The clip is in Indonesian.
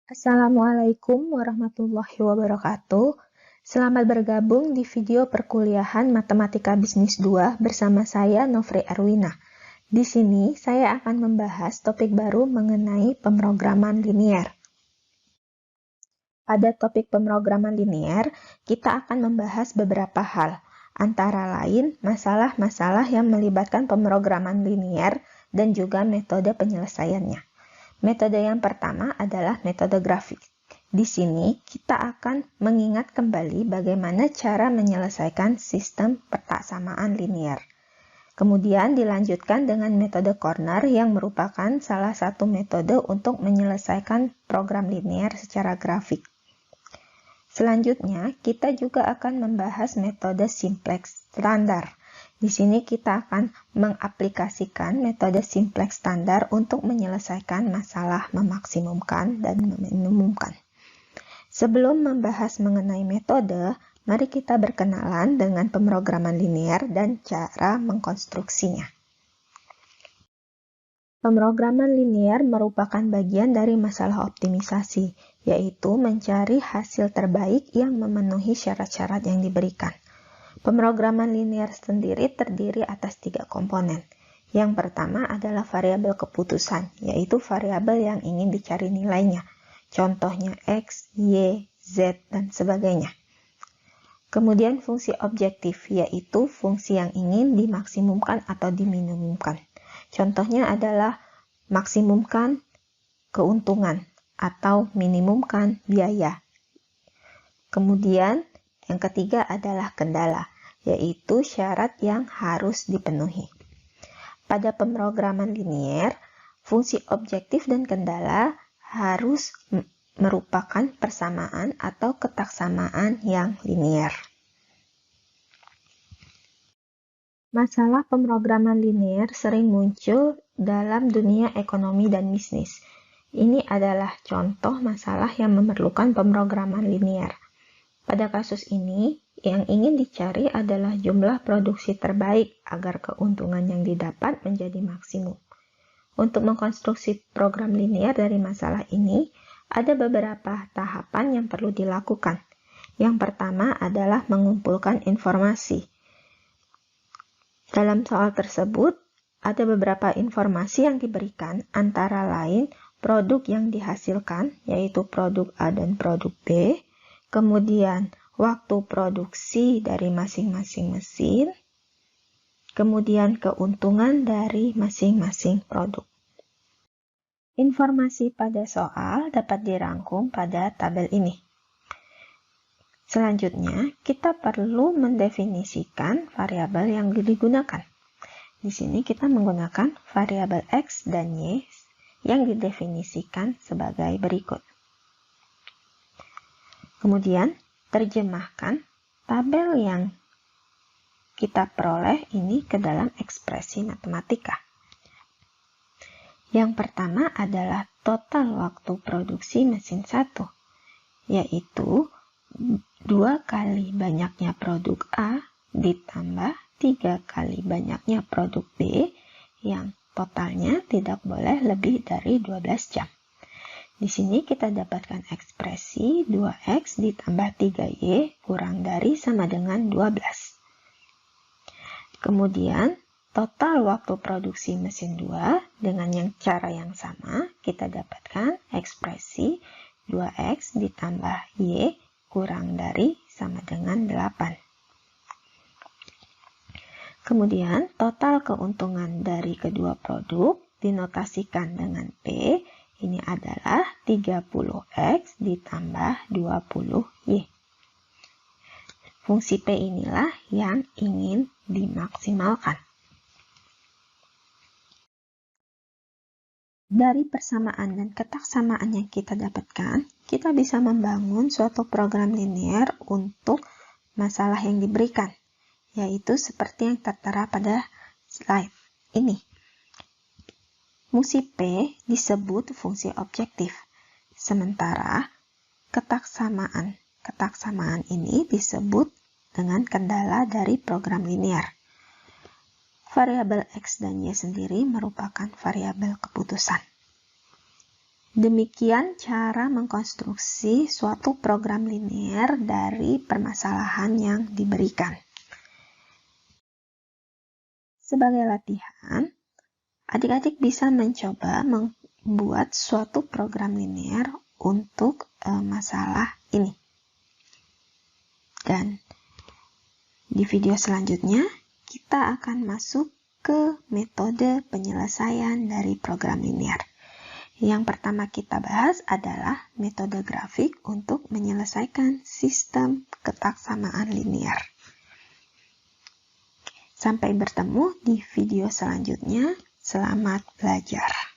Assalamualaikum warahmatullahi wabarakatuh. Selamat bergabung di video perkuliahan Matematika Bisnis 2 bersama saya Novri Erwina. Di sini saya akan membahas topik baru mengenai pemrograman linier. Pada topik pemrograman linier, kita akan membahas beberapa hal, antara lain masalah-masalah yang melibatkan pemrograman linier dan juga metode penyelesaiannya. Metode yang pertama adalah metode grafik. Di sini kita akan mengingat kembali bagaimana cara menyelesaikan sistem peta samaan linier. Kemudian dilanjutkan dengan metode corner yang merupakan salah satu metode untuk menyelesaikan program linier secara grafik. Selanjutnya, kita juga akan membahas metode simplex standar. Di sini kita akan mengaplikasikan metode simplex standar untuk menyelesaikan masalah memaksimumkan dan meminimumkan. Sebelum membahas mengenai metode, mari kita berkenalan dengan pemrograman linier dan cara mengkonstruksinya. Pemrograman linier merupakan bagian dari masalah optimisasi, yaitu mencari hasil terbaik yang memenuhi syarat-syarat yang diberikan. Pemrograman linier sendiri terdiri atas 3 komponen. Yang pertama adalah variabel keputusan, yaitu variabel yang ingin dicari nilainya. Contohnya X, Y, Z, dan sebagainya. Kemudian fungsi objektif, yaitu fungsi yang ingin dimaksimumkan atau diminimumkan. Contohnya adalah maksimumkan keuntungan atau minimumkan biaya. Kemudian yang ketiga adalah kendala, yaitu syarat yang harus dipenuhi. Pada pemrograman linier, fungsi objektif dan kendala harus merupakan persamaan atau ketaksamaan yang linier. Masalah pemrograman linier sering muncul dalam dunia ekonomi dan bisnis. Ini adalah contoh masalah yang memerlukan pemrograman linier. Pada kasus ini, yang ingin dicari adalah jumlah produksi terbaik agar keuntungan yang didapat menjadi maksimum. Untuk mengkonstruksi program linier dari masalah ini, ada beberapa tahapan yang perlu dilakukan. Yang pertama adalah mengumpulkan informasi. Dalam soal tersebut, ada beberapa informasi yang diberikan, antara lain produk yang dihasilkan, yaitu produk A dan produk B, kemudian waktu produksi dari masing-masing mesin, kemudian keuntungan dari masing-masing produk. Informasi pada soal dapat dirangkum pada tabel ini. Selanjutnya, kita perlu mendefinisikan variabel yang digunakan. Di sini kita menggunakan variabel X dan Y yang didefinisikan sebagai berikut. Kemudian, terjemahkan tabel yang kita peroleh ini ke dalam ekspresi matematika. Yang pertama adalah total waktu produksi mesin 1, yaitu 2 kali banyaknya produk A ditambah 3 kali banyaknya produk B yang totalnya tidak boleh lebih dari 12 jam. Di sini kita dapatkan ekspresi 2X ditambah 3Y kurang dari sama dengan 12. Kemudian, total waktu produksi mesin 2 dengan cara yang sama, kita dapatkan ekspresi 2X ditambah Y kurang dari sama dengan 8. Kemudian, total keuntungan dari kedua produk dinotasikan dengan P. Ini adalah 30X ditambah 20Y. Fungsi P inilah yang ingin dimaksimalkan. Dari persamaan dan ketaksamaan yang kita dapatkan, kita bisa membangun suatu program linier untuk masalah yang diberikan, yaitu seperti yang tertera pada slide ini. Fungsi P disebut fungsi objektif, sementara ketaksamaan ini disebut dengan kendala dari program linier. Variabel X dan Y sendiri merupakan variabel keputusan. Demikian cara mengkonstruksi suatu program linear dari permasalahan yang diberikan. Sebagai latihan, adik-adik bisa mencoba membuat suatu program linear untuk masalah ini. Dan di video selanjutnya, kita akan masuk ke metode penyelesaian dari program linear. Yang pertama kita bahas adalah metode grafik untuk menyelesaikan sistem ketaksamaan linear. Sampai bertemu di video selanjutnya. Selamat belajar.